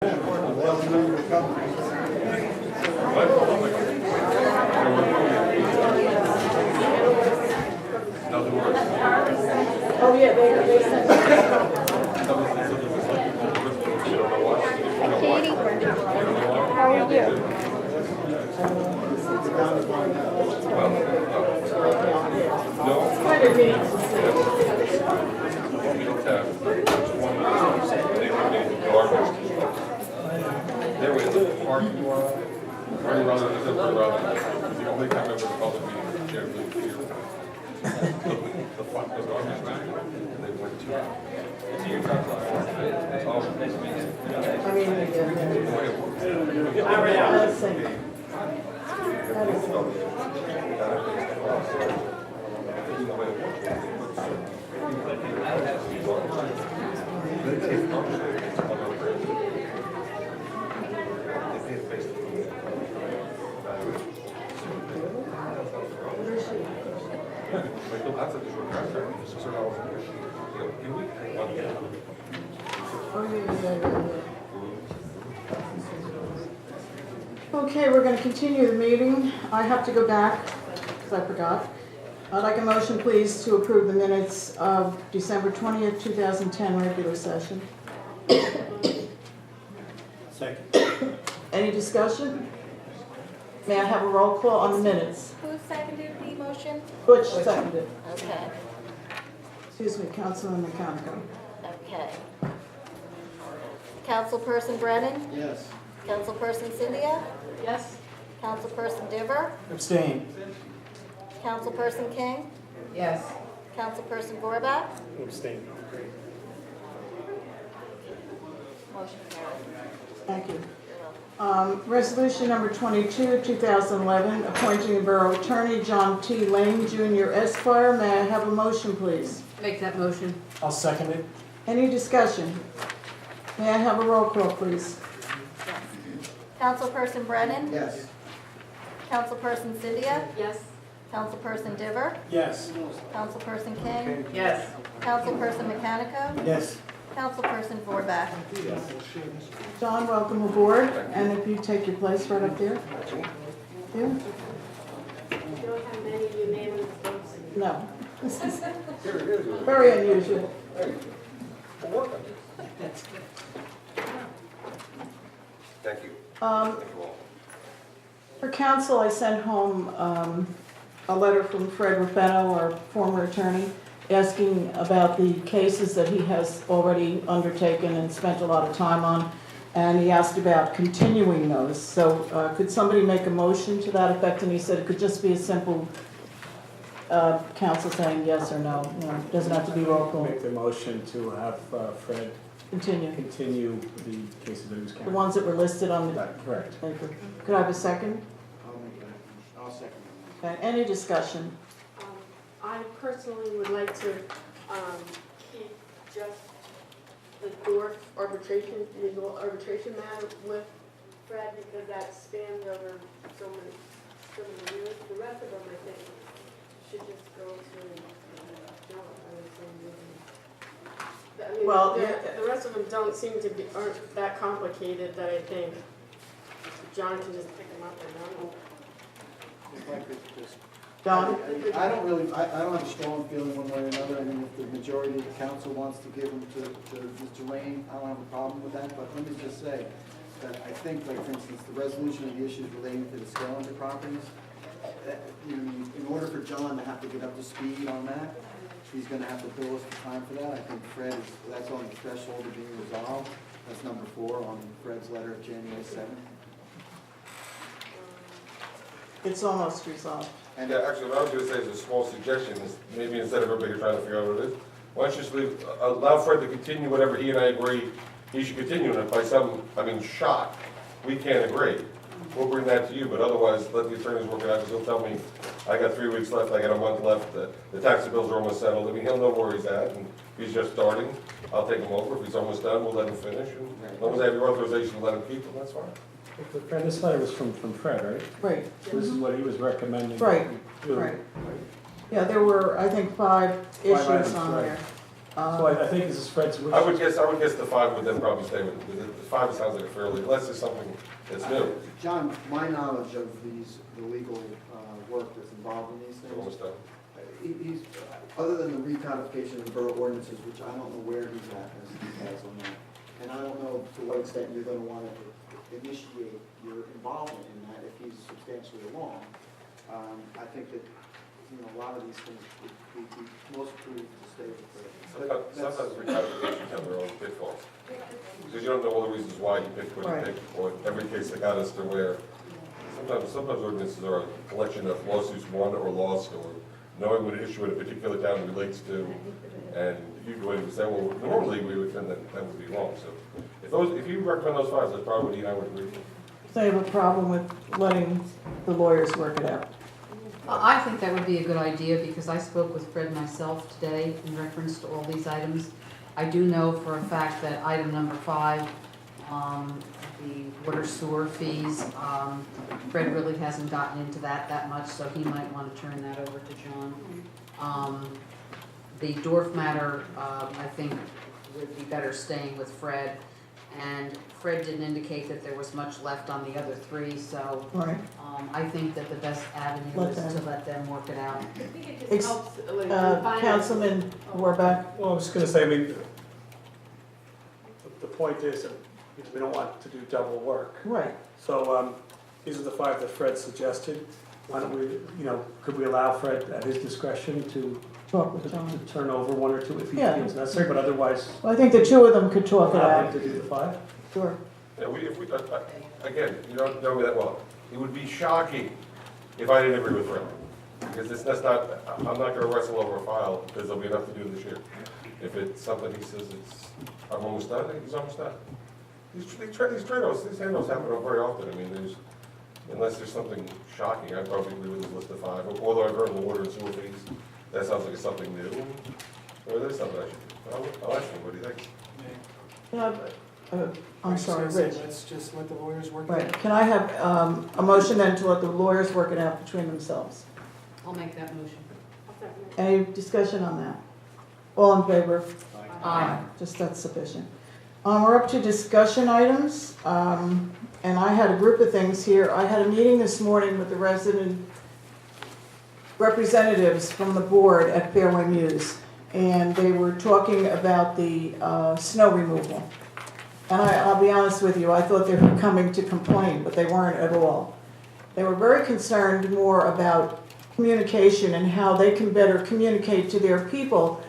Oh yeah, they sent Katie? How are you? kind of neat to see. There we go, the parking lot. Pretty rather than pretty rather. The only time ever public meeting, generally here. The fun was on this night, and they went to. I mean, let's see. Okay, we're going to continue the meeting. I have to go back because I forgot. I'd like a motion, please, to approve the minutes of December 20th, 2010 regular session. Second. Any discussion? May I have a roll call on the minutes? Who seconded the motion? Butch seconded. Okay, Excuse me, Councilman Mechanico. okay. Councilperson Brennan? Yes. Councilperson Cynthia? Yes. Councilperson Diver? Abstain. Councilperson King? Yes. Councilperson Gorbach? Abstain. Motion carried. Thank you. You're welcome. Resolution number 22, 2011, appointing a borough attorney, John T. Lane, Jr. Esquire. May I have a motion, please? Make that motion. I'll second it. Any discussion? May I have a roll call, please? Councilperson Brennan? Yes. Councilperson Cynthia? Yes. Councilperson Diver? Yes. Councilperson King? Yes. Councilperson Mechanico? Yes. Councilperson Gorbach? John, welcome aboard, and if you take your place right up there. Yeah? You don't have many unanimous votes. No. This is very unusual. Thank you. Thank you all. For council, I sent home a letter from Fred Ruffeno, our former attorney, asking about the cases that he has already undertaken and spent a lot of time on, and he asked about continuing those. So could somebody make a motion to that effect? And he said it could just be a simple council saying yes or no. You know, it doesn't have to be roll call. Make the motion to have Fred Continue. continue the cases that he was The counting. ones that were listed on the That, correct. paper. Could I have a second? I'll second. Okay, any discussion? I personally would like to keep just the Dorf arbitration, legal arbitration matter with Fred because that spans over so many years. The rest of them, I think, should just go to John. I would say. I mean, Well, the rest of them don't seem to be, aren't that complicated that I think John can just pick them up and run. Don? I don't have a strong feeling one way or another. I mean, if the majority of the council wants to give them to Mr. Lane, I don't have a problem with that. But let me just say that I think, like, for instance, the resolution of the issues relating to the Scavenger properties, in order for John to have to get up to speed on that, he's gonna have to bill us for time for that. I think Fred that's on the threshold of being resolved. That's number 4 on Fred's letter of January 7th. It's almost resolved. And actually, what I was going to say is a small suggestion, is maybe instead of everybody trying to figure out what it is, why don't you just allow Fred to continue whatever he and I agree he should continue, and if by some, shot, we can't agree. We'll bring that to you, but otherwise, let the attorneys work it out, because he'll tell me, I got 3 weeks left, I got a month left, the tax bills are almost settled. He'll know where he's at, and if he's just starting, I'll take him over. If he's almost done, we'll let him finish, and as long as I have your authorization to let him keep them, that's fine. Fred, this letter was from Fred, right? Right, This is what he was recommending. Right, we do. right. Yeah, there were, I think, 5 issues items, on right. there. So I think this is Fred's wish. I would guess the 5 would then probably stay with it. The 5 sounds like a fairly, unless there's something that's new. John, my knowledge of the legal work that's involved in these things, Almost done. he's, other than the recodification of the borough ordinances, which I don't know where he's at as on that, and I don't know to what extent you're gonna wanna initiate your involvement in that if he's substantially along. I think that, you know, a lot of these things would be most prudent to stay with the. Sometimes recodifications have their own pitfalls. Because you don't know all the reasons why you picked what you Right. picked, or every case that got us to where. Sometimes ordinances are a collection of lawsuits won or lost, or knowing what issue in a particular town relates to. And you go in and say, well, normally we would, then that would be wrong. So if you recommend those 5, that's probably what he and I would agree with. So I have a problem with letting the lawyers work it out. I think that would be a good idea, because I spoke with Fred myself today in reference to all these items. I do know for a fact that item number 5, the water sewer fees, Fred really hasn't gotten into that much, so he might want to turn that over to John. The Dorf matter, I think would be better staying with Fred. And Fred didn't indicate that there was much left on the other 3, so Right. I think that the best avenue Let is them. to let them work it out. I think it Ex- just helps, like, refine it. Councilman Warbeck? Well, I was just gonna say, I mean, the point is that we don't want to do double work. Right. So, these are the 5 that Fred suggested. Why don't we, you know, could we allow Fred at his discretion to Talk with John. turn over 1 or 2 if he Yeah. feels necessary, but otherwise, Well, I think the 2 of them could talk it allow him out. to do the 5? Sure. Yeah, again, you don't know me that well. It would be shocking if I didn't agree with Fred. Because that's not, I'm not gonna wrestle over a file, because there'll be enough to do this year. If it's something he says I'm almost done, he's almost done. These trade-offs, these handoffs happen very often. I mean, unless there's something shocking, I'd probably agree with his list of 5. Although I've heard the water and sewer fees, that sounds like it's something new. Or there's something I should, I'll ask him what he thinks. Yeah, I'm sorry, Rich. Let's just let the lawyers work it Right. out. Can I have a motion then to let the lawyers work it out between themselves? I'll make that motion. I'll second it. Any discussion on that? All in favor? Aye. Just that's sufficient. We're up to discussion items, and I had a group of things here. I had a meeting this morning with the resident representatives from the board at Fairway Mews, and they were talking about the snow removal. And I'll be honest with you, I thought they were coming to complain, but they weren't at all. They were very concerned more about communication and how they can better communicate to their people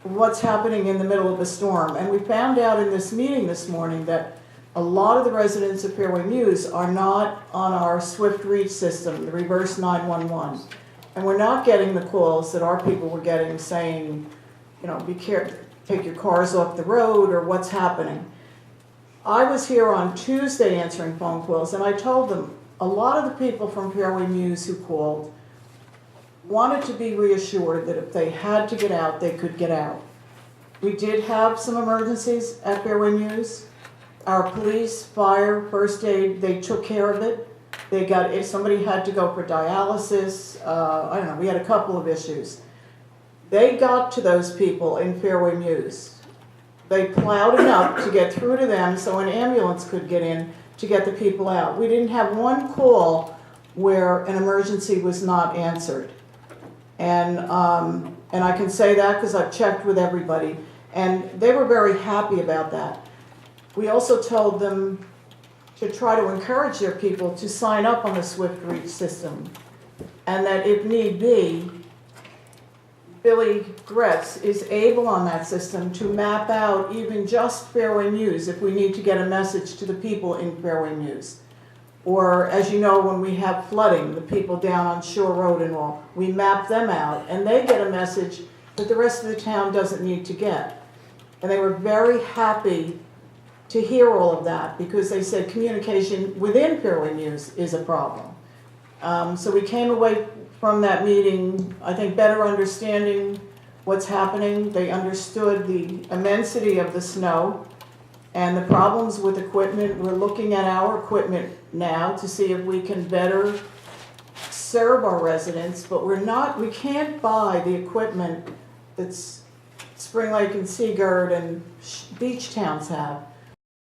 what's happening in the middle of a storm. And we found out in this meeting this morning that a lot of the residents of Fairway Mews are not on our Swift Reach system, the reverse 911. And we're not getting the calls that our people were getting saying, you know, be careful, take your cars off the road, or what's happening. I was here on Tuesday answering phone calls, and I told them a lot of the people from Fairway Mews who called wanted to be reassured that if they had to get out, they could get out. We did have some emergencies at Fairway Mews. Our police, fire, first aid, they took care of it. If somebody had to go for dialysis, I don't know, we had a couple of issues. They got to those people in Fairway Mews. They plowed enough to get through to them so an ambulance could get in to get the people out. We didn't have one call where an emergency was not answered. And I can say that because I've checked with everybody, and they were very happy about that. We also told them to try to encourage their people to sign up on the Swift Reach system, and that if need be, Billy Gretz is able on that system to map out even just Fairway Mews if we need to get a message to the people in Fairway Mews. Or, as you know, when we have flooding, the people down on Shore Road and all, we map them out, and they get a message that the rest of the town doesn't need to get. And they were very happy to hear all of that, because they said communication within Fairway Mews is a problem. So we came away from that meeting, I think, better understanding what's happening. They understood the immensity of the snow and the problems with equipment. We're looking at our equipment now to see if we can better serve our residents, but we can't buy the equipment that's Spring Lake and Seagird and beach towns have.